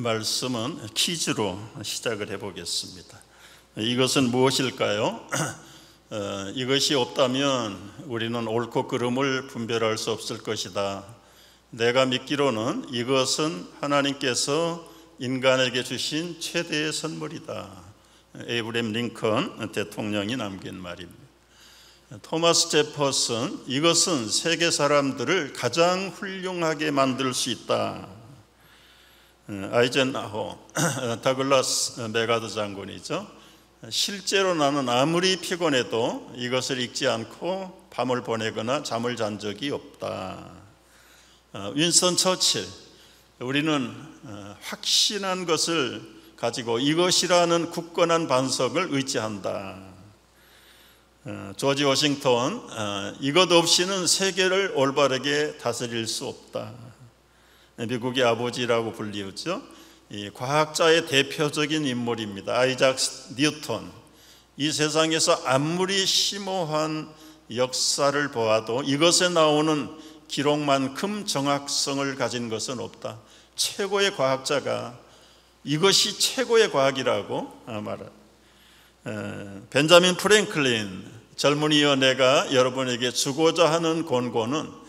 말씀은 퀴즈로 시작을 해보겠습니다. 이것은 무엇일까요? 이것이 없다면 우리는 옳고 그름을 분별할 수 없을 것이다. 내가 믿기로는 이것은 하나님께서 인간에게 주신 최대의 선물이다. 에이브러햄 링컨 대통령이 남긴 말입니다. 토마스 제퍼슨, 이것은 세계 사람들을 가장 훌륭하게 만들 수 있다. 아이젠하워, 다글라스 메가드 장군이죠. 실제로 나는 아무리 피곤해도 이것을 읽지 않고 밤을 보내거나 잠을 잔 적이 없다. 윈스턴 처칠, 우리는 확신한 것을 가지고 이것이라는 굳건한 반석을 의지한다. 조지 워싱턴, 이것 없이는 세계를 올바르게 다스릴 수 없다. 미국의 아버지라고 불리우죠. 이 과학자의 대표적인 인물입니다. 아이작 뉴턴. 이 세상에서 아무리 심오한 역사를 보아도 이것에 나오는 기록만큼 정확성을 가진 것은 없다. 최고의 과학자가 이것이 최고의 과학이라고 말합니다. 벤자민 프랭클린, 젊은이여 내가 여러분에게 주고자 하는 권고는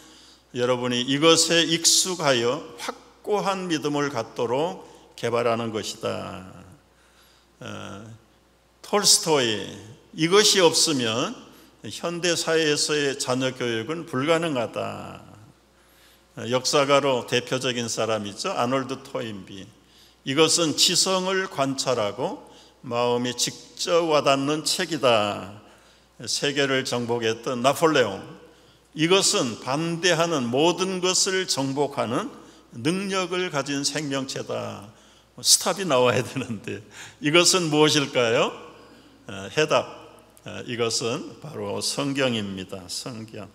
여러분이 이것에 익숙하여 확고한 믿음을 갖도록 개발하는 것이다. 톨스토이, 이것이 없으면 현대 사회에서의 자녀 교육은 불가능하다. 역사가로 대표적인 사람이죠. 아놀드 토인비, 이것은 지성을 관찰하고 마음이 직접 와닿는 책이다. 세계를 정복했던 나폴레옹, 이것은 반대하는 모든 것을 정복하는 능력을 가진 생명체다. 스탑이 나와야 되는데 이것은 무엇일까요? 해답, 이것은 바로 성경입니다. 성경.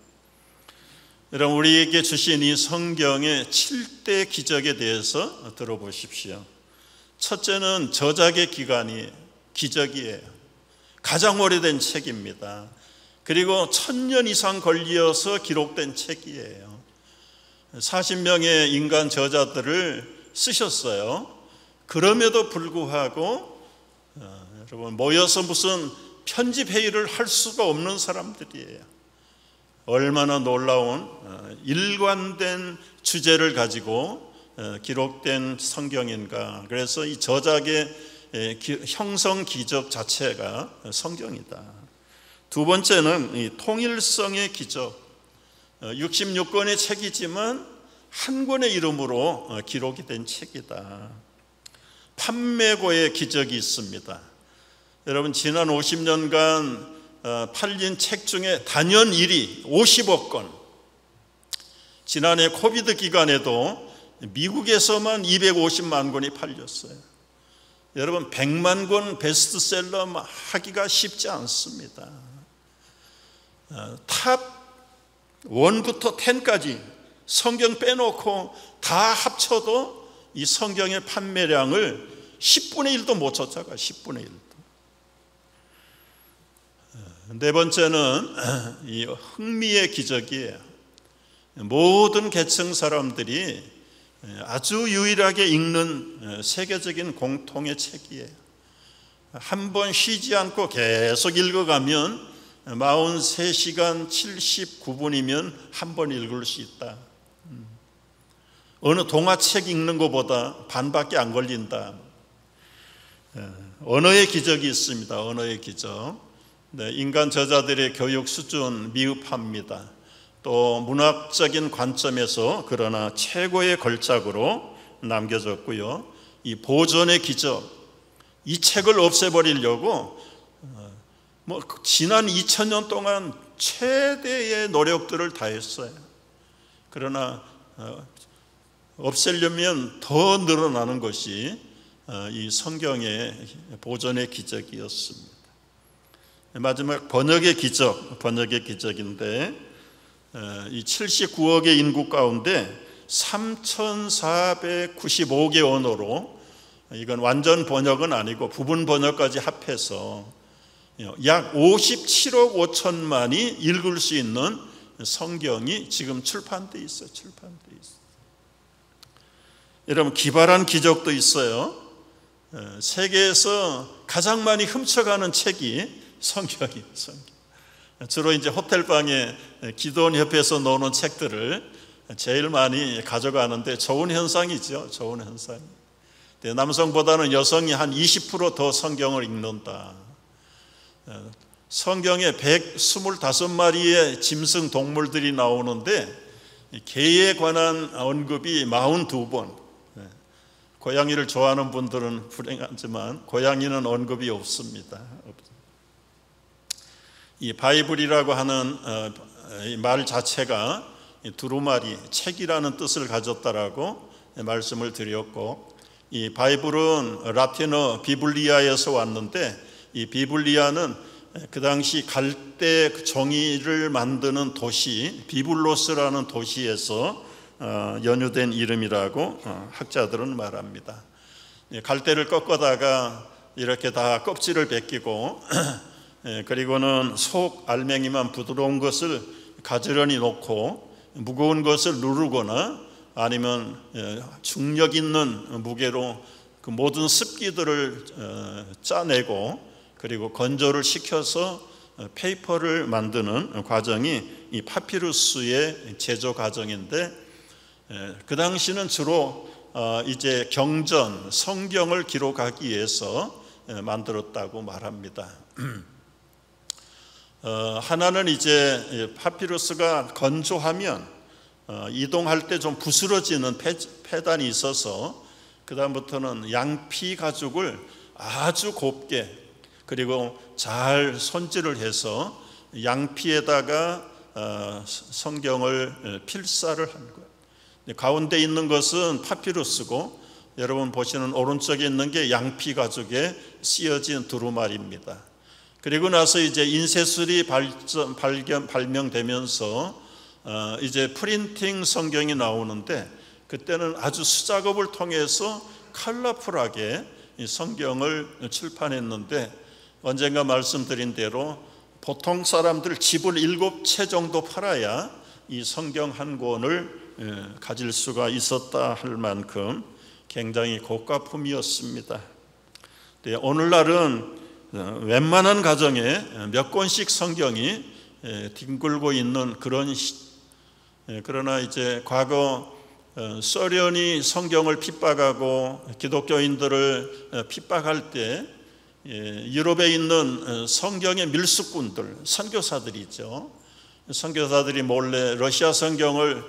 여러분, 우리에게 주신 이 성경의 7대 기적에 대해서 들어보십시오. 첫째는 저작의 기간이 기적이에요. 가장 오래된 책입니다. 그리고 1000년 이상 걸려서 기록된 책이에요. 40명의 인간 저자들을 쓰셨어요. 그럼에도 불구하고 여러분, 모여서 무슨 편집 회의를 할 수가 없는 사람들이에요. 얼마나 놀라운 일관된 주제를 가지고 기록된 성경인가. 그래서 이 저작의 형성 기적 자체가 성경이다. 두 번째는 이 통일성의 기적. 66권의 책이지만 한 권의 이름으로 기록이 된 책이다. 판매고의 기적이 있습니다. 여러분, 지난 50년간 팔린 책 중에 단연 1위 50억 권. 지난해 코비드 기간에도 미국에서만 250만 권이 팔렸어요. 여러분, 100만 권 베스트셀러 하기가 쉽지 않습니다. 탑 1부터 10까지 성경 빼놓고 다 합쳐도 이 성경의 판매량을 10분의 1도 못 쫓아가. 10분의 1도. 네 번째는 이 흥미의 기적이에요. 모든 계층 사람들이 아주 유일하게 읽는 세계적인 공통의 책이에요. 한 번 쉬지 않고 계속 읽어가면 43시간 79분이면 한 번 읽을 수 있다. 어느 동화책 읽는 것보다 반밖에 안 걸린다. 언어의 기적이 있습니다. 언어의 기적. 네, 인간 저자들의 교육 수준 미흡합니다. 또 문학적인 관점에서 그러나 최고의 걸작으로 남겨졌고요. 이 보존의 기적, 이 책을 없애버리려고 지난 2000년 동안 최대의 노력들을 다했어요. 그러나 없애려면 더 늘어나는 것이 이 성경의 보존의 기적이었습니다. 마지막 번역의 기적인데 이 79억의 인구 가운데 3495개 언어로, 이건 완전 번역은 아니고 부분 번역까지 합해서 약 57억 5천만이 읽을 수 있는 성경이 지금 출판되어 있어요. 여러분, 기발한 기적도 있어요. 세계에서 가장 많이 훔쳐가는 책이 성경이에요. 주로 이제 호텔방에 기도원 협회에서 놓는 책들을 제일 많이 가져가는데 좋은 현상이죠. 좋은 현상. 남성보다는 여성이 한 20% 더 성경을 읽는다. 성경에 125마리의 짐승 동물들이 나오는데 개에 관한 언급이 42번. 고양이를 좋아하는 분들은 불행하지만 고양이는 언급이 없습니다. 이 바이블이라고 하는 이 말 자체가 두루마리, 책이라는 뜻을 가졌다라고 말씀을 드렸고, 이 바이블은 라틴어 비블리아에서 왔는데, 이 비블리아는 그 당시 갈대 종이를 만드는 도시 비블로스라는 도시에서 연유된 이름이라고 학자들은 말합니다. 갈대를 꺾어다가 이렇게 다 껍질을 벗기고 그리고는 속 알맹이만 부드러운 것을 가지런히 놓고 무거운 것을 누르거나 아니면 중력 있는 무게로 그 모든 습기들을 짜내고 그리고 건조를 시켜서 페이퍼를 만드는 과정이 이 파피루스의 제조 과정인데, 그 당시는 주로 이제 경전, 성경을 기록하기 위해서 만들었다고 말합니다. 하나는 이제 파피루스가 건조하면 이동할 때 좀 부스러지는 폐단이 있어서 그 다음부터는 양피 가죽을 아주 곱게 그리고 잘 손질을 해서 양피에다가 성경을 필사를 한 거예요. 가운데 있는 것은 파피루스고 여러분 보시는 오른쪽에 있는 게 양피 가죽에 씌어진 두루마리입니다. 그리고 나서 이제 인쇄술이 발명되면서 이제 프린팅 성경이 나오는데, 그때는 아주 수작업을 통해서 컬러풀하게 이 성경을 출판했는데, 언젠가 말씀드린 대로 보통 사람들 집을 7채 정도 팔아야 이 성경 한 권을 가질 수가 있었다 할 만큼 굉장히 고가품이었습니다. 오늘날은 웬만한 가정에 몇 권씩 성경이 뒹굴고 있는 그런 그러나 이제 과거 소련이 성경을 핍박하고 기독교인들을 핍박할 때 유럽에 있는 성경의 밀수꾼들, 선교사들이죠. 선교사들이 몰래 러시아 성경을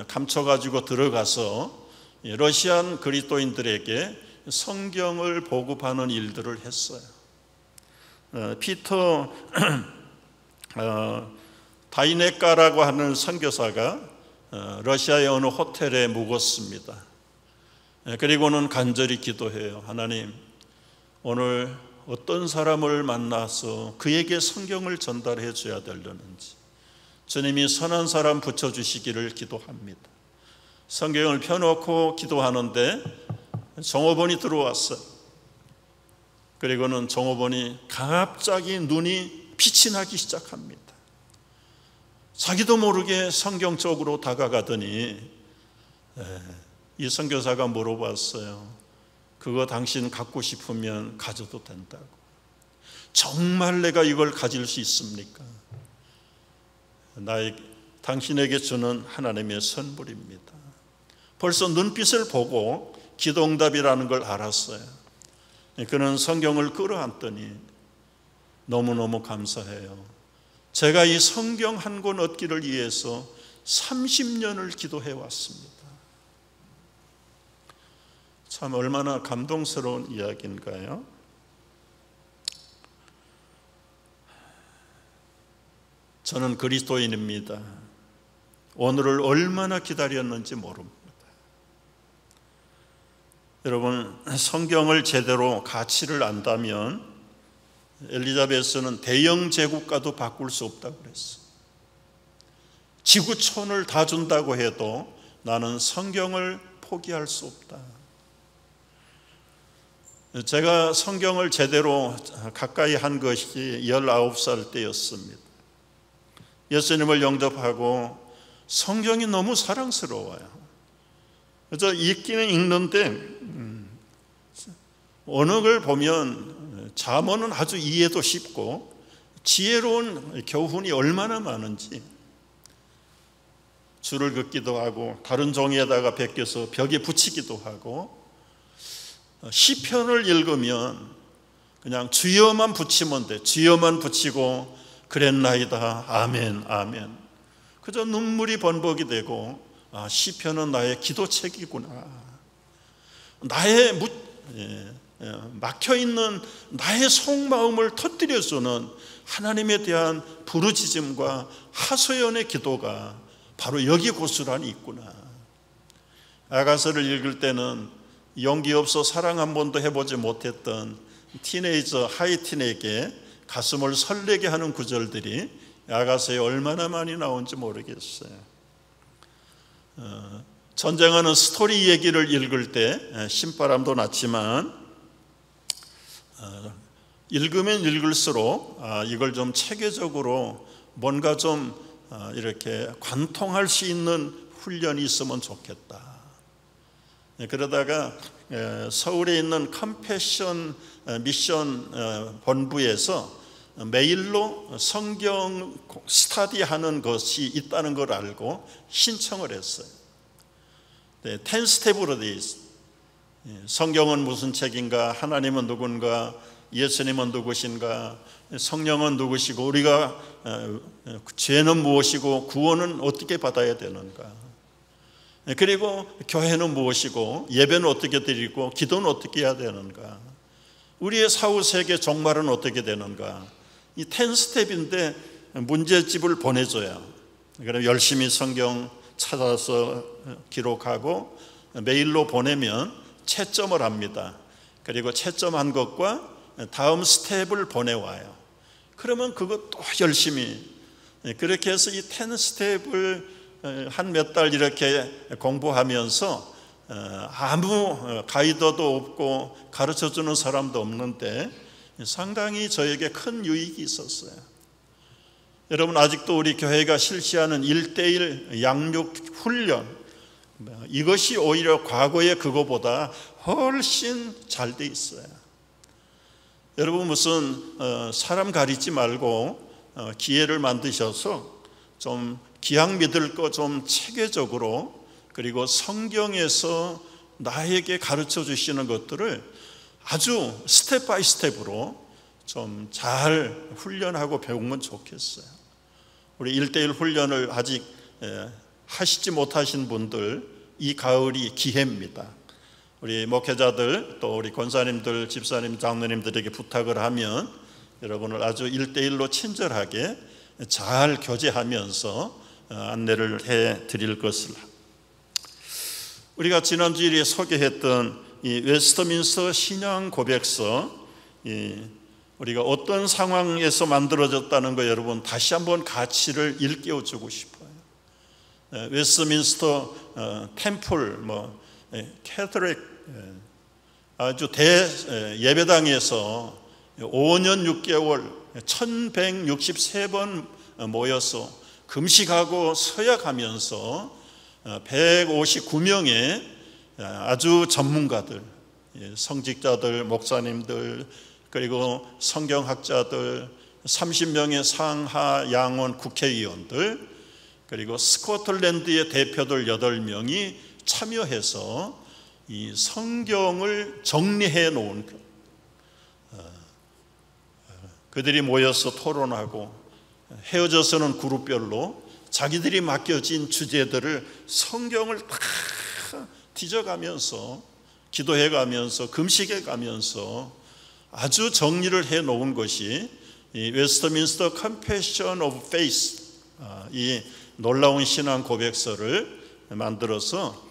감춰가지고 들어가서 러시안 그리스도인들에게 성경을 보급하는 일들을 했어요. 피터 다이네카라고 하는 선교사가 러시아의 어느 호텔에 묵었습니다. 그리고는 간절히 기도해요. 하나님, 오늘 어떤 사람을 만나서 그에게 성경을 전달해 줘야 되려는지 주님이 선한 사람 붙여주시기를 기도합니다. 성경을 펴놓고 기도하는데 종업원이 들어왔어요. 그리고는 종업원이 갑자기 눈이 빛이 나기 시작합니다. 자기도 모르게 성경 쪽으로 다가가더니 이 선교사가 물어봤어요. 그거 당신 갖고 싶으면 가져도 된다고. 정말 내가 이걸 가질 수 있습니까? 당신에게 주는 하나님의 선물입니다. 벌써 눈빛을 보고 기도응답이라는 걸 알았어요. 그는 성경을 끌어안더니 너무너무 감사해요. 제가 이 성경 한 권 얻기를 위해서 30년을 기도해 왔습니다. 참 얼마나 감동스러운 이야기인가요? 저는 그리스도인입니다. 오늘을 얼마나 기다렸는지 모릅니다. 여러분, 성경을 제대로 가치를 안다면 엘리자베스는 대영 제국가도 바꿀 수 없다고 그랬어요. 지구촌을 다 준다고 해도 나는 성경을 포기할 수 없다. 제가 성경을 제대로 가까이 한 것이 19살 때였습니다. 예수님을 영접하고 성경이 너무 사랑스러워요. 그래서 읽기는 읽는데 어느 걸 보면 잠언은 아주 이해도 쉽고 지혜로운 교훈이 얼마나 많은지, 줄을 긋기도 하고 다른 종이에다가 베껴서 벽에 붙이기도 하고, 시편을 읽으면 그냥 주여만 붙이면 돼. 주여만 붙이고 그랬나이다 아멘 아멘, 그저 눈물이 번복이 되고, 시편은 나의 기도책이구나, 나의 막혀있는 나의 속마음을 터뜨려주는 하나님에 대한 부르짖음과 하소연의 기도가 바로 여기 고스란히 있구나. 아가서를 읽을 때는 용기 없어 사랑 한 번도 해보지 못했던 티네이저 하이틴에게 가슴을 설레게 하는 구절들이 아가서에 얼마나 많이 나온지 모르겠어요. 전쟁하는 스토리 얘기를 읽을 때 신바람도 났지만, 읽으면 읽을수록 이걸 좀 체계적으로 뭔가 좀 이렇게 관통할 수 있는 훈련이 있으면 좋겠다. 그러다가 서울에 있는 컴패션 미션 본부에서 메일로 성경 스터디하는 것이 있다는 걸 알고 신청을 했어요. 10스텝으로 되어 있어요. 성경은 무슨 책인가, 하나님은 누군가, 예수님은 누구신가, 성령은 누구시고, 우리가 죄는 무엇이고 구원은 어떻게 받아야 되는가, 그리고 교회는 무엇이고 예배는 어떻게 드리고 기도는 어떻게 해야 되는가, 우리의 사후세계 종말은 어떻게 되는가. 이 10스텝인데 문제집을 보내줘야, 그럼 열심히 성경 찾아서 기록하고 메일로 보내면 채점을 합니다. 그리고 채점한 것과 다음 스텝을 보내와요. 그러면 그것 또 열심히, 그렇게 해서 이 10스텝을 한 몇 달 이렇게 공부하면서 아무 가이드도 없고 가르쳐주는 사람도 없는데 상당히 저에게 큰 유익이 있었어요. 여러분, 아직도 우리 교회가 실시하는 1:1 양육 훈련, 이것이 오히려 과거의 그거보다 훨씬 잘 돼 있어요. 여러분, 무슨 사람 가리지 말고 기회를 만드셔서 좀 기약 믿을 거 좀 체계적으로, 그리고 성경에서 나에게 가르쳐 주시는 것들을 아주 스텝 바이 스텝으로 좀 잘 훈련하고 배우면 좋겠어요. 우리 1:1 훈련을 아직 하시지 못하신 분들, 이 가을이 기회입니다. 우리 목회자들, 또 우리 권사님들, 집사님, 장로님들에게 부탁을 하면 여러분을 아주 1:1로 친절하게 잘 교제하면서 안내를 해 드릴 것을. 우리가 지난주에 소개했던 이 웨스트민스터 신앙 고백서, 우리가 어떤 상황에서 만들어졌다는 거 여러분 다시 한번 가치를 일깨워주고 싶어요. 웨스트민스터 템플, 캐톨릭 아주 대 예배당에서 5년 6개월 1163번 모여서 금식하고 서약하면서 159명의 아주 전문가들, 성직자들, 목사님들, 그리고 성경학자들, 30명의 상하 양원 국회의원들, 그리고 스코틀랜드의 대표들 8명이 참여해서 이 성경을 정리해 놓은, 그들이 모여서 토론하고 헤어져서는 그룹별로 자기들이 맡겨진 주제들을 성경을 다 뒤져가면서 기도해가면서 금식해가면서 아주 정리를 해 놓은 것이 이 웨스트민스터 컨페션 오브 페이스, 이 놀라운 신앙 고백서를 만들어서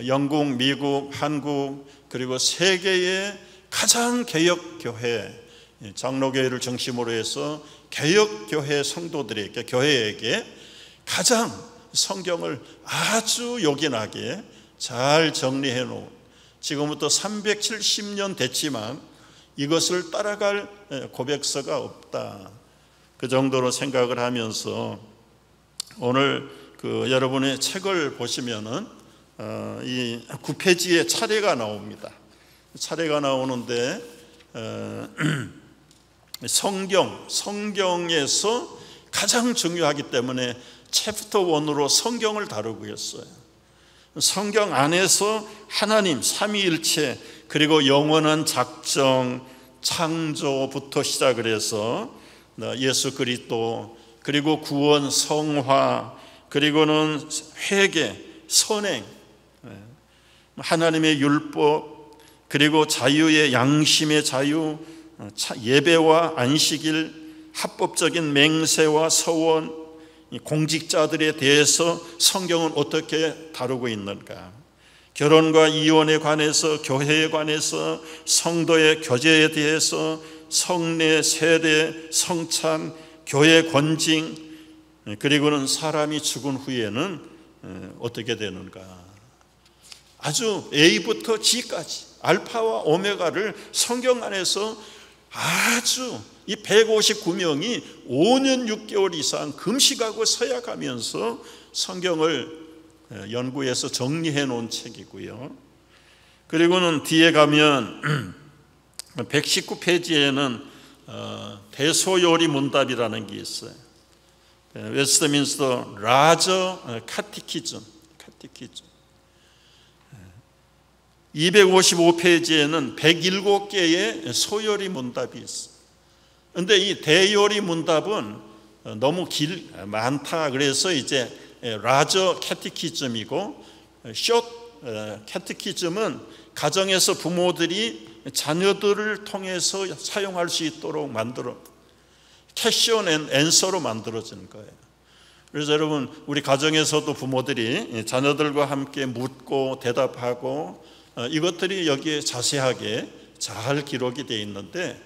영국, 미국, 한국, 그리고 세계의 가장 개혁교회, 장로교회를 중심으로 해서 개혁교회 성도들에게, 교회에게 가장 성경을 아주 요긴하게 잘 정리해 놓은, 지금부터 370년 됐지만 이것을 따라갈 고백서가 없다, 그 정도로 생각을 하면서 오늘 여러분의 책을 보시면은 이 9페이지에 차례가 나옵니다. 차례가 나오는데 성경에서 가장 중요하기 때문에 챕터 1으로 성경을 다루고 있어요. 성경 안에서 하나님 삼위일체, 그리고 영원한 작정, 창조부터 시작을 해서 예수 그리스도, 그리고 구원, 성화, 그리고는 회개, 선행, 하나님의 율법, 그리고 자유의 양심의 자유, 예배와 안식일, 합법적인 맹세와 서원, 공직자들에 대해서 성경은 어떻게 다루고 있는가? 결혼과 이혼에 관해서, 교회에 관해서, 성도의 교제에 대해서, 성례, 세례, 성찬, 교회 권징, 그리고는 사람이 죽은 후에는 어떻게 되는가? 아주 A부터 G까지 알파와 오메가를 성경 안에서 아주 이 159명이 5년 6개월 이상 금식하고 서약하면서 성경을 연구해서 정리해 놓은 책이고요. 그리고는 뒤에 가면 119페이지에는 대소요리 문답이라는 게 있어요. 웨스트민스터 라저 카티키즘 255페이지에는 107개의 소요리 문답이 있어요. 그런데 이 대요리 문답은 너무 많다. 그래서 이제 라저 캐티키즘이고, 숏 캐티키즘은 가정에서 부모들이 자녀들을 통해서 사용할 수 있도록 캐션 앤 앤서로 만들어진 거예요. 그래서 여러분, 우리 가정에서도 부모들이 자녀들과 함께 묻고 대답하고, 이것들이 여기에 자세하게 잘 기록이 되어 있는데,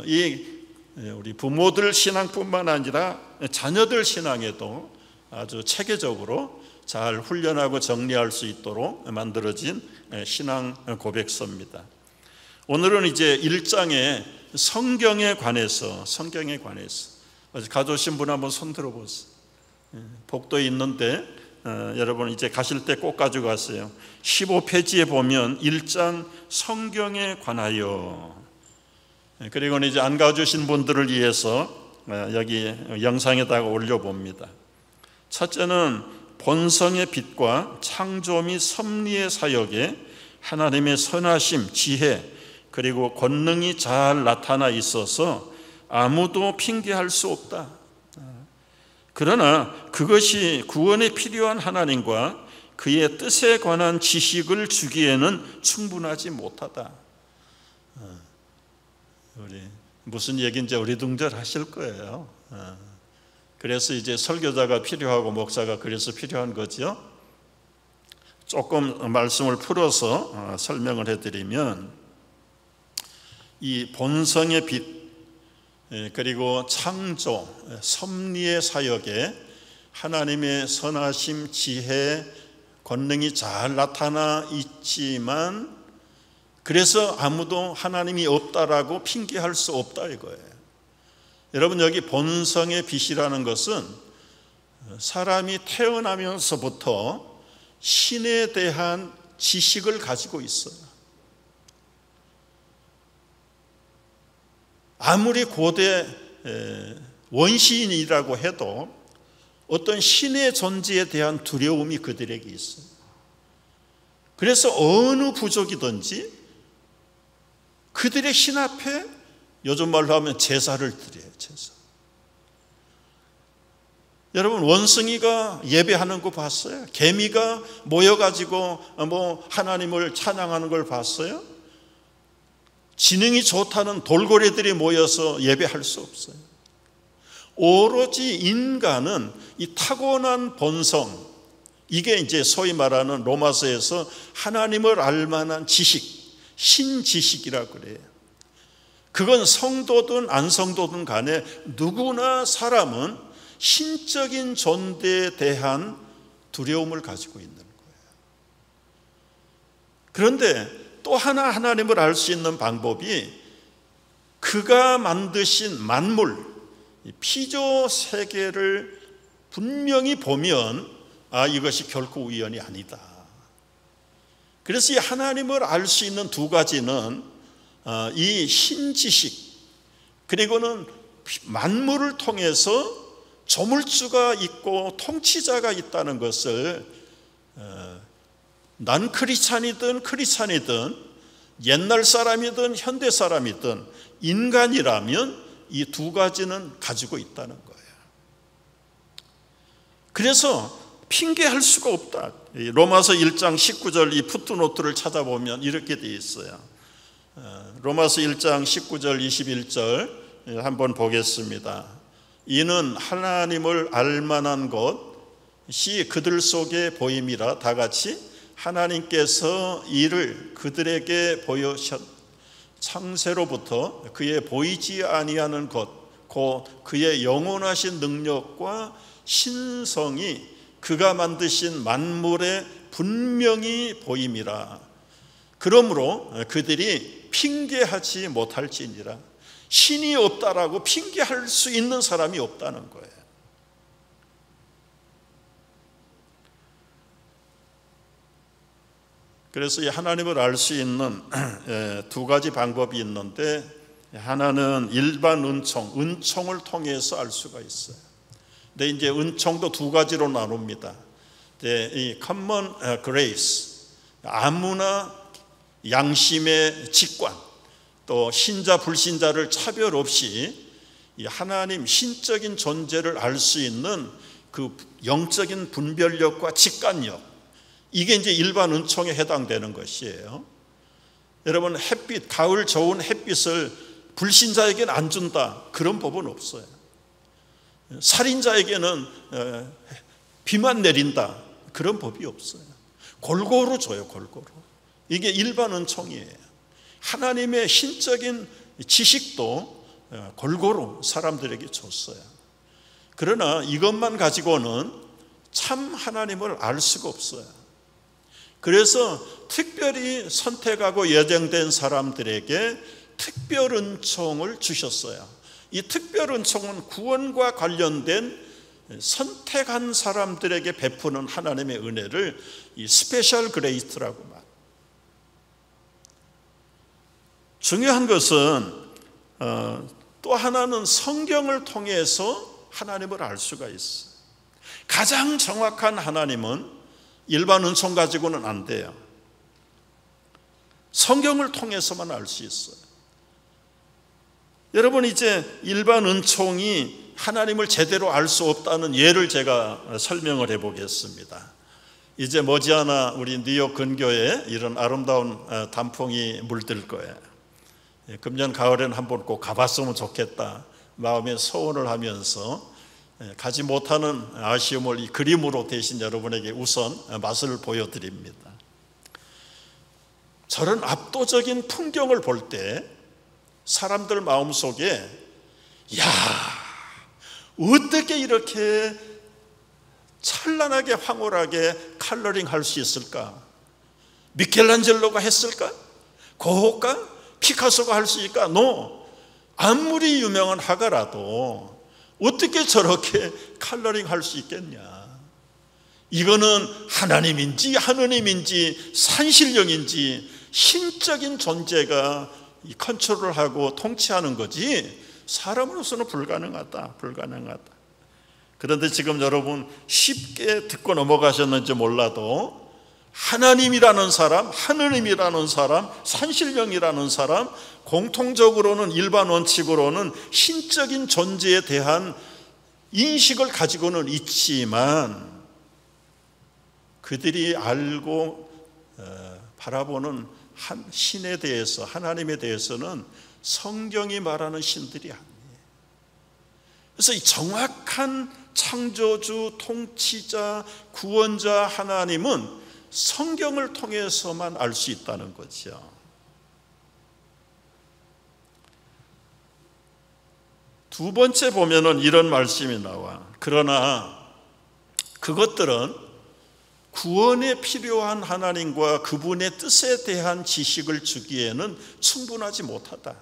우리 부모들 신앙뿐만 아니라 자녀들 신앙에도 아주 체계적으로 잘 훈련하고 정리할 수 있도록 만들어진 신앙 고백서입니다. 오늘은 이제 1장의 성경에 관해서 가져오신 분 한번 손 들어보세요. 복도에 있는데 여러분 이제 가실 때 꼭 가져가세요. 15페이지에 보면 1장 성경에 관하여, 그리고 이제 안 가져오신 분들을 위해서 여기 영상에다가 올려봅니다. 첫째는 본성의 빛과 창조 및 섭리의 사역에 하나님의 선하심, 지혜, 그리고 권능이 잘 나타나 있어서 아무도 핑계할 수 없다. 그러나 그것이 구원에 필요한 하나님과 그의 뜻에 관한 지식을 주기에는 충분하지 못하다. 우리 무슨 얘기인지 어리둥절 하실 거예요. 그래서 이제 설교자가 필요하고 목사가 그래서 필요한 거죠. 조금 말씀을 풀어서 설명을 해드리면, 이 본성의 빛, 그리고 창조, 섭리의 사역에 하나님의 선하심, 지혜, 권능이 잘 나타나 있지만, 그래서 아무도 하나님이 없다라고 핑계할 수 없다 이거예요. 여러분, 여기 본성의 빛이라는 것은 사람이 태어나면서부터 신에 대한 지식을 가지고 있어요. 아무리 고대 원시인이라고 해도 어떤 신의 존재에 대한 두려움이 그들에게 있어요. 그래서 어느 부족이든지 그들의 신 앞에, 요즘 말로 하면 제사를 드려요. 제사. 여러분, 원숭이가 예배하는 거 봤어요? 개미가 모여가지고 하나님을 찬양하는 걸 봤어요? 지능이 좋다는 돌고래들이 모여서 예배할 수 없어요. 오로지 인간은 이 타고난 본성, 이게 이제 소위 말하는 로마서에서 하나님을 알만한 지식, 신지식이라고 그래요. 그건 성도든 안 성도든 간에 누구나 사람은 신적인 존재에 대한 두려움을 가지고 있는 거예요. 그런데 또 하나 하나님을 알 수 있는 방법이, 그가 만드신 만물, 피조 세계를 분명히 보면 이것이 결코 우연이 아니다. 그래서 이 하나님을 알 수 있는 두 가지는 이 신지식, 그리고는 만물을 통해서 조물주가 있고 통치자가 있다는 것을 난 크리스찬이든 옛날 사람이든 현대 사람이든 인간이라면 이 두 가지는 가지고 있다는 거예요. 그래서 핑계할 수가 없다. 로마서 1장 19절 이 풋노트를 찾아보면 이렇게 되어 있어요. 로마서 1장 19절 21절 한번 보겠습니다. 이는 하나님을 알만한 것이 그들 속에 보임이라. 다 같이 하나님께서 이를 그들에게 보여셨 창세로부터 그의 보이지 아니하는 것 곧 그의 영원하신 능력과 신성이 그가 만드신 만물에 분명히 보임이라. 그러므로 그들이 핑계하지 못할지니라. 신이 없다라고 핑계할 수 있는 사람이 없다는 거예요. 그래서 이 하나님을 알 수 있는 두 가지 방법이 있는데, 하나는 일반 은총을 통해서 알 수가 있어요. 근데 이제 은총도 두 가지로 나눕니다. 이 common grace, 아무나 양심의 직관, 또 신자 불신자를 차별 없이 이 하나님 신적인 존재를 알 수 있는 그 영적인 분별력과 직관력, 이게 이제 일반 은총에 해당되는 것이에요. 여러분, 햇빛, 가을 좋은 햇빛을 불신자에게는 안 준다, 그런 법은 없어요. 살인자에게는 비만 내린다, 그런 법이 없어요. 골고루 줘요, 골고루. 이게 일반 은총이에요. 하나님의 신적인 지식도 골고루 사람들에게 줬어요. 그러나 이것만 가지고는 참 하나님을 알 수가 없어요. 그래서 특별히 선택하고 예정된 사람들에게 특별 은총을 주셨어요. 이 특별 은총은 구원과 관련된 선택한 사람들에게 베푸는 하나님의 은혜를 이 스페셜 그레이스라고 말. 중요한 것은 또 하나는 성경을 통해서 하나님을 알 수가 있어요. 가장 정확한 하나님은 일반 은총 가지고는 안 돼요. 성경을 통해서만 알 수 있어요. 여러분, 이제 일반 은총이 하나님을 제대로 알 수 없다는 예를 제가 설명을 해보겠습니다. 이제 머지않아 우리 뉴욕 근교에 이런 아름다운 단풍이 물들 거예요. 금년 가을에는 한번 꼭 가봤으면 좋겠다 마음에 소원을 하면서 가지 못하는 아쉬움을 이 그림으로 대신 여러분에게 우선 맛을 보여드립니다. 저런 압도적인 풍경을 볼 때 사람들 마음속에, 야, 어떻게 이렇게 찬란하게 황홀하게 컬러링 할 수 있을까? 미켈란젤로가 했을까? 고흐가? 피카소가 할 수 있을까? 아무리 유명한 화가라도 어떻게 저렇게 컬러링 할 수 있겠냐? 이거는 하나님인지 하느님인지 산신령인지 신적인 존재가 컨트롤하고 통치하는 거지 사람으로서는 불가능하다. 그런데 지금 여러분 쉽게 듣고 넘어가셨는지 몰라도 하나님이라는 사람, 하느님이라는 사람, 산신령이라는 사람, 공통적으로는 일반 원칙으로는 신적인 존재에 대한 인식을 가지고는 있지만 그들이 알고 바라보는 신에 대해서, 하나님에 대해서는 성경이 말하는 신들이 아니에요. 그래서 이 정확한 창조주, 통치자, 구원자 하나님은 성경을 통해서만 알 수 있다는 거죠. 두 번째 보면은 이런 말씀이 나와. 그러나 그것들은 구원에 필요한 하나님과 그분의 뜻에 대한 지식을 주기에는 충분하지 못하다.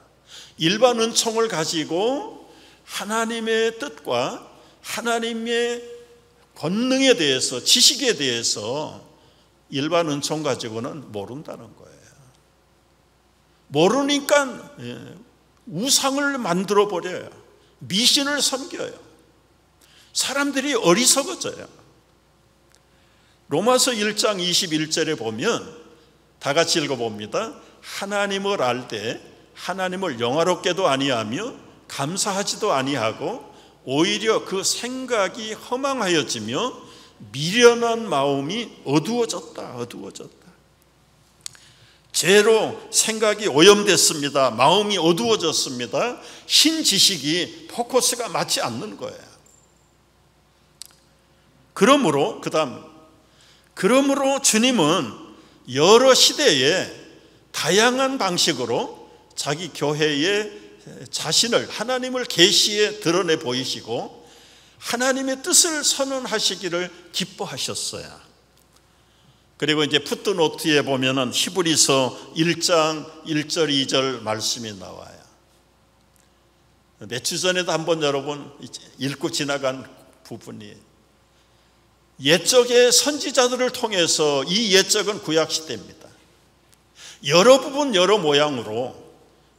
일반 은총을 가지고 하나님의 뜻과 하나님의 권능에 대해서, 지식에 대해서 일반 은총 가지고는 모른다는 거예요. 모르니까 우상을 만들어 버려요. 미신을 섬겨요. 사람들이 어리석어져요. 로마서 1장 21절에 보면 다 같이 읽어봅니다. 하나님을 알 때 하나님을 영화롭게도 아니하며 감사하지도 아니하고 오히려 그 생각이 허망하여지며 미련한 마음이 어두워졌다. 죄로 생각이 오염됐습니다. 마음이 어두워졌습니다. 흰 지식이 포커스가 맞지 않는 거예요. 그러므로 주님은 여러 시대에 다양한 방식으로 자기 교회에 자신을 하나님을 계시에 드러내 보이시고 하나님의 뜻을 선언하시기를 기뻐하셨어요. 그리고 이제 풋노트에 보면은 히브리서 1장 1절 2절 말씀이 나와요. 몇 주 전에도 한번 여러분 읽고 지나간 부분이 옛적의 선지자들을 통해서, 이 옛적은 구약시대입니다, 여러 부분 여러 모양으로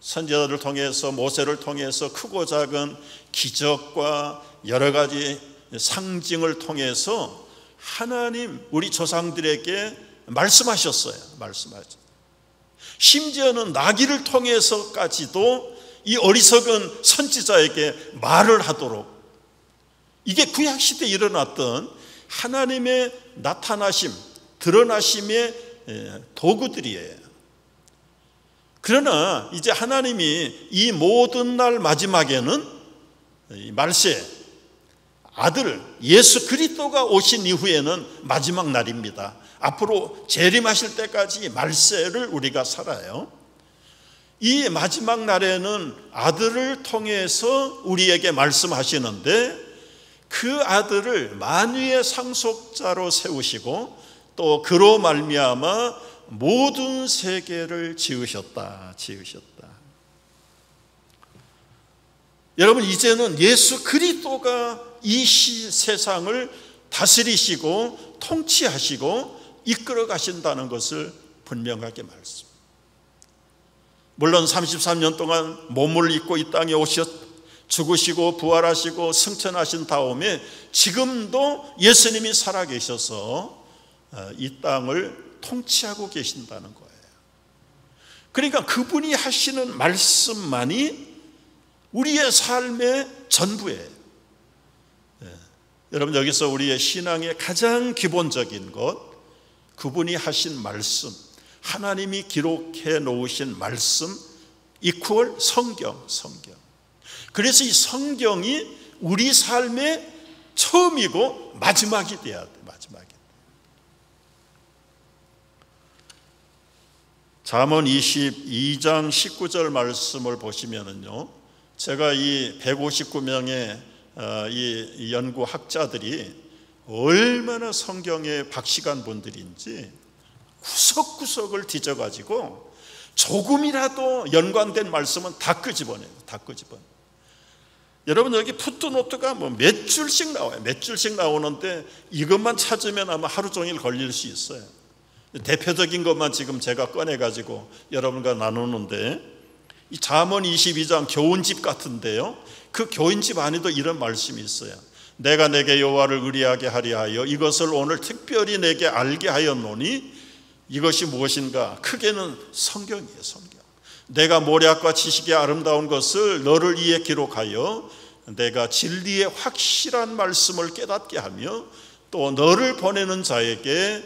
선지자들을 통해서, 모세를 통해서 크고 작은 기적과 여러 가지 상징을 통해서 하나님 우리 조상들에게 말씀하셨어요. 심지어는 나귀를 통해서까지도 이 어리석은 선지자에게 말을 하도록, 이게 구약시대에 일어났던 하나님의 나타나심, 드러나심의 도구들이에요. 그러나 이제 하나님이 이 모든 날 마지막에는 이 말세, 아들 예수 그리스도가 오신 이후에는 마지막 날입니다. 앞으로 재림하실 때까지 말세를 우리가 살아요. 이 마지막 날에는 아들을 통해서 우리에게 말씀하시는데, 그 아들을 만유의 상속자로 세우시고 또 그로 말미암아 모든 세계를 지으셨다. 여러분, 이제는 예수 그리스도가 이 세상을 다스리시고 통치하시고 이끌어 가신다는 것을 분명하게 말씀. 물론 33년 동안 몸을 입고 이 땅에 죽으시고 부활하시고 승천하신 다음에 지금도 예수님이 살아계셔서 이 땅을 통치하고 계신다는 거예요. 그러니까 그분이 하시는 말씀만이 우리의 삶의 전부예요. 여러분, 여기서 우리의 신앙의 가장 기본적인 것, 그분이 하신 말씀, 하나님이 기록해 놓으신 말씀 이퀄 성경. 그래서 이 성경이 우리 삶의 처음이고 마지막이 돼야 돼. 잠언 22장 19절 말씀을 보시면은요, 제가 이 159명의 이 연구학자들이 얼마나 성경의 박시간 분들인지 구석구석을 뒤져가지고 조금이라도 연관된 말씀은 다 끄집어내요. 여러분, 여기 풋노트가 몇 줄씩 나와요. 몇 줄씩 나오는데 이것만 찾으면 아마 하루 종일 걸릴 수 있어요. 대표적인 것만 지금 제가 꺼내가지고 여러분과 나누는데, 이 잠언 22장 교훈집 같은데요, 그 교훈집 안에도 이런 말씀이 있어요. 내가 내게 여호와를 의리하게 하려 하여 이것을 오늘 특별히 내게 알게 하였노니, 이것이 무엇인가? 크게는 성경이에요. 성경. 내가 모략과 지식의 아름다운 것을 너를 위해 기록하여 내가 진리의 확실한 말씀을 깨닫게 하며 또 너를 보내는 자에게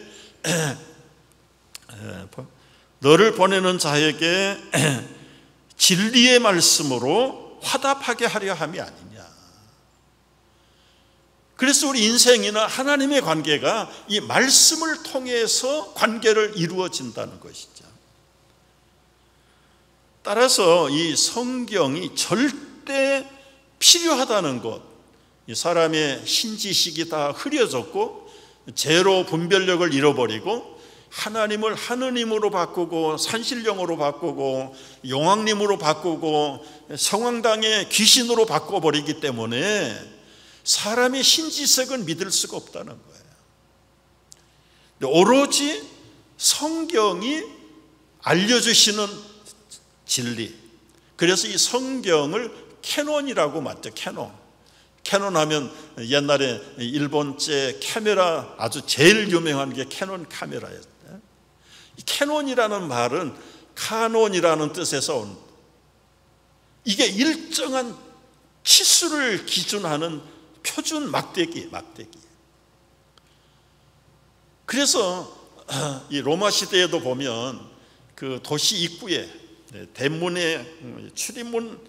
진리의 말씀으로 화답하게 하려 함이 아니냐. 그래서 우리 인생이나 하나님의 관계가 이 말씀을 통해서 관계를 이루어진다는 것이죠. 따라서 이 성경이 절대 필요하다는 것, 이 사람의 신지식이 다 흐려졌고 죄로 분별력을 잃어버리고 하나님을 하느님으로 바꾸고 산신령으로 바꾸고 용왕님으로 바꾸고 성황당의 귀신으로 바꿔버리기 때문에 사람의 신지식은 믿을 수가 없다는 거예요. 오로지 성경이 알려주시는 진리. 그래서 이 성경을 캐논이라고 맞죠. 캐논 하면 옛날에 일본제 카메라 아주 제일 유명한 게 캐논 카메라였어요. 이 캐논이라는 말은 카논이라는 뜻에서 온, 이게 일정한 치수를 기준하는 표준 막대기. 그래서 이 로마 시대에도 보면 그 도시 입구에 대문에 출입문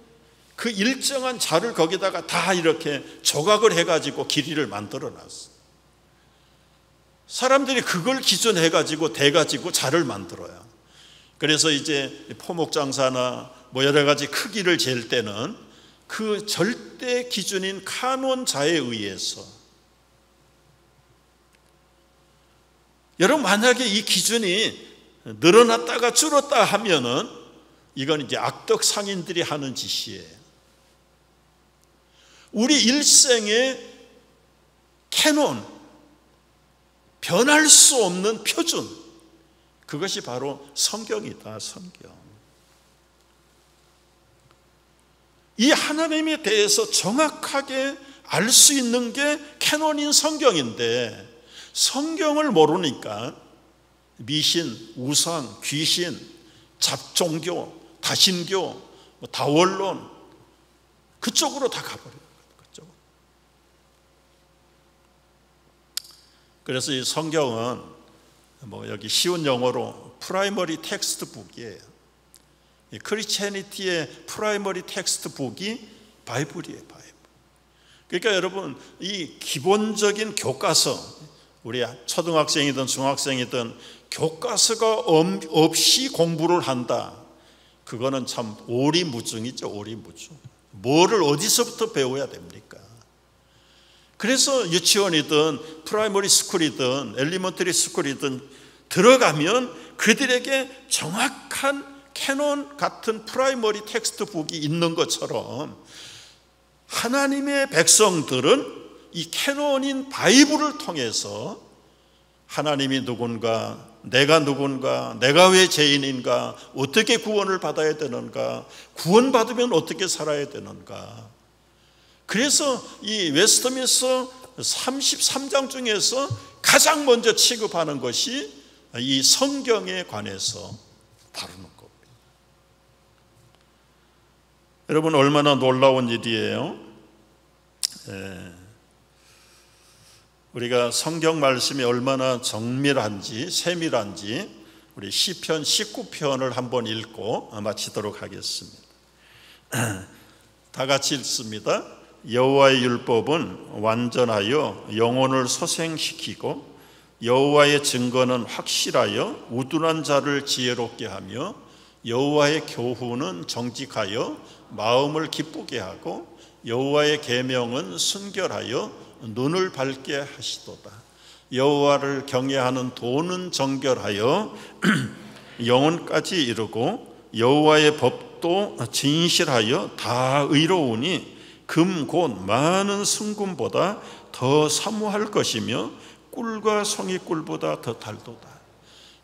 그 일정한 자를 거기다가 다 이렇게 조각을 해가지고 길이를 만들어 놨어. 사람들이 그걸 기준해가지고 대가지고 자를 만들어요. 그래서 이제 포목장사나 뭐 여러 가지 크기를 잴 때는 그 절대 기준인 카논자에 의해서, 여러분 만약에 이 기준이 늘어났다가 줄었다 하면은 이건 이제 악덕 상인들이 하는 짓이에요. 우리 일생의 캐논, 변할 수 없는 표준, 그것이 바로 성경이다. 성경. 이 하나님에 대해서 정확하게 알 수 있는 게 캐논인 성경인데, 성경을 모르니까 미신, 우상, 귀신, 잡종교, 다신교, 다원론 그쪽으로 다 가버려요. 그쪽. 그래서 이 성경은 뭐 여기 쉬운 영어로 프라이머리 텍스트북이에요. 크리스천리티의 프라이머리 텍스트북이 바이블이에요. 바이블. 그러니까 여러분 이 기본적인 교과서, 우리 초등학생이든 중학생이든 교과서가 없이 공부를 한다, 그거는 참 오리무중이죠. 오리무중. 뭐를 어디서부터 배워야 됩니까? 그래서 유치원이든 프라이머리 스쿨이든 엘리먼터리 스쿨이든 들어가면 그들에게 정확한 캐논 같은 프라이머리 텍스트북이 있는 것처럼 하나님의 백성들은 이 캐논인 바이블을 통해서 하나님이 누군가, 내가 누군가, 내가 왜 죄인인가, 어떻게 구원을 받아야 되는가, 구원받으면 어떻게 살아야 되는가. 그래서 이 웨스트민스터 33장 중에서 가장 먼저 취급하는 것이 이 성경에 관해서 다루는 겁니다. 여러분 얼마나 놀라운 일이에요. 우리가 성경 말씀이 얼마나 정밀한지 세밀한지 우리 시편 19편을 한번 읽고 마치도록 하겠습니다. 다 같이 읽습니다. 여호와의 율법은 완전하여 영혼을 소생시키고 여호와의 증거는 확실하여 우둔한 자를 지혜롭게 하며 여호와의 교훈은 정직하여 마음을 기쁘게 하고 여호와의 계명은 순결하여 눈을 밝게 하시도다. 여호와를 경외하는 도는 정결하여 영혼까지 이르고 여호와의 법도 진실하여 다 의로우니 금 곧 많은 순금보다 더 사모할 것이며 꿀과 송이꿀보다 더 달도다.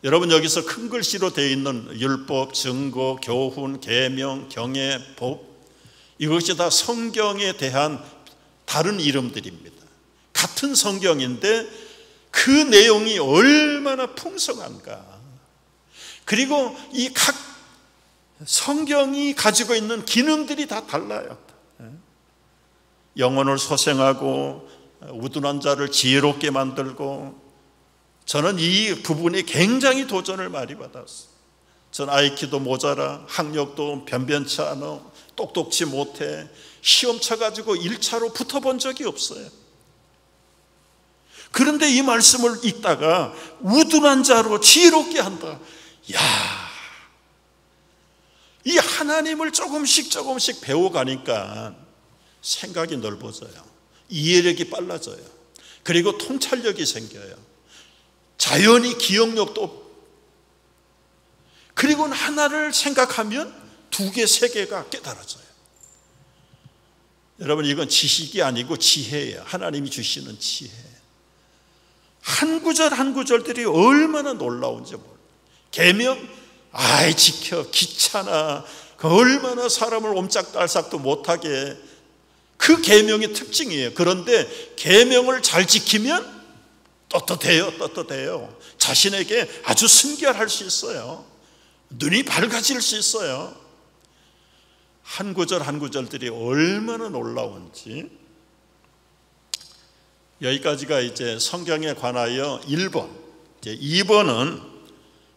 여러분 여기서 큰 글씨로 되어 있는 율법, 증거, 교훈, 계명, 경애, 법, 이것이 다 성경에 대한 다른 이름들입니다. 같은 성경인데 그 내용이 얼마나 풍성한가. 그리고 이 각 성경이 가지고 있는 기능들이 다 달라요. 영혼을 소생하고 우둔한 자를 지혜롭게 만들고, 저는 이 부분이 굉장히 도전을 많이 받았어요. 전 IQ도 모자라, 학력도 변변치 않아, 똑똑치 못해, 시험 쳐가지고 1차로 붙어본 적이 없어요. 그런데 이 말씀을 읽다가 우둔한 자로 지혜롭게 한다. 야, 이 하나님을 조금씩 배워가니까 생각이 넓어져요. 이해력이 빨라져요. 그리고 통찰력이 생겨요. 자연히 기억력도, 그리고 하나를 생각하면 두 개, 세 개가 깨달아져요. 여러분 이건 지식이 아니고 지혜예요. 하나님이 주시는 지혜. 한 구절 한 구절들이 얼마나 놀라운지 몰라요. 계명, 아이 지켜, 귀찮아, 그 얼마나 사람을 옴짝달싹도 못하게, 그 계명의 특징이에요. 그런데 계명을 잘 지키면 떳떳해요. 자신에게 아주 순결할 수 있어요. 눈이 밝아질 수 있어요. 한 구절 한 구절들이 얼마나 놀라운지. 여기까지가 이제 성경에 관하여 1번. 이제 2번은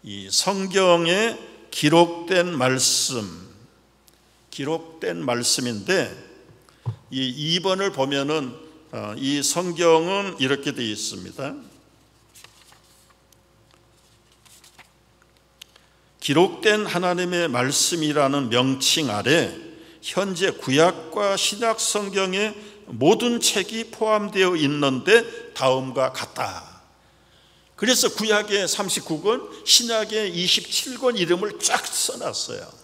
이 성경에 기록된 말씀인데, 이 2번을 보면은 이 성경은 이렇게 되어 있습니다. 기록된 하나님의 말씀이라는 명칭 아래 현재 구약과 신약 성경의 모든 책이 포함되어 있는데 다음과 같다. 그래서 구약의 39권, 신약의 27권 이름을 쫙 써놨어요.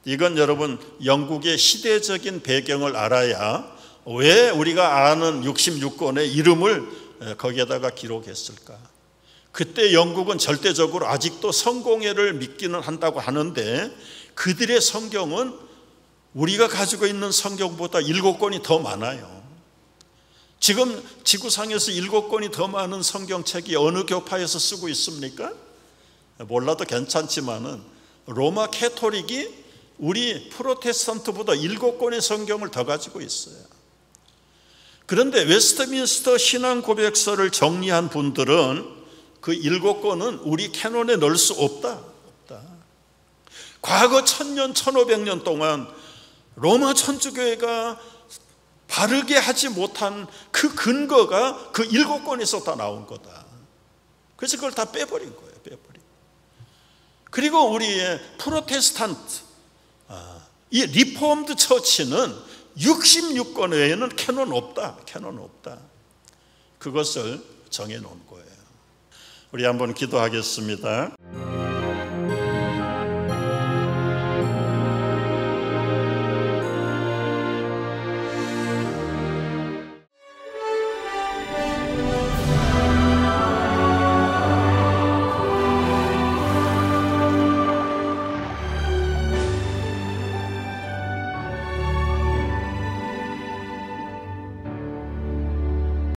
이건 여러분 영국의 시대적인 배경을 알아야 왜 우리가 아는 66권의 이름을 거기에다가 기록했을까? 그때 영국은 절대적으로 아직도 성공회를 믿기는 한다고 하는데, 그들의 성경은 우리가 가지고 있는 성경보다 7권이 더 많아요. 지금 지구상에서 7권이 더 많은 성경책이 어느 교파에서 쓰고 있습니까? 몰라도 괜찮지만은 로마 캐토릭이 우리 프로테스탄트보다 7권의 성경을 더 가지고 있어요. 그런데 웨스트민스터 신앙 고백서를 정리한 분들은 그 7권은 우리 캐논에 넣을 수 없다. 과거 1000년, 1500년 동안 로마 천주교회가 바르게 하지 못한 그 근거가 그 7권에서 다 나온 거다. 그래서 그걸 다 빼버린 거예요. 그리고 우리의 프로테스탄트, 이 리폼드 처치는 66권 외에는 캐논 없다. 그것을 정해놓은 거예요. 우리 한번 기도하겠습니다.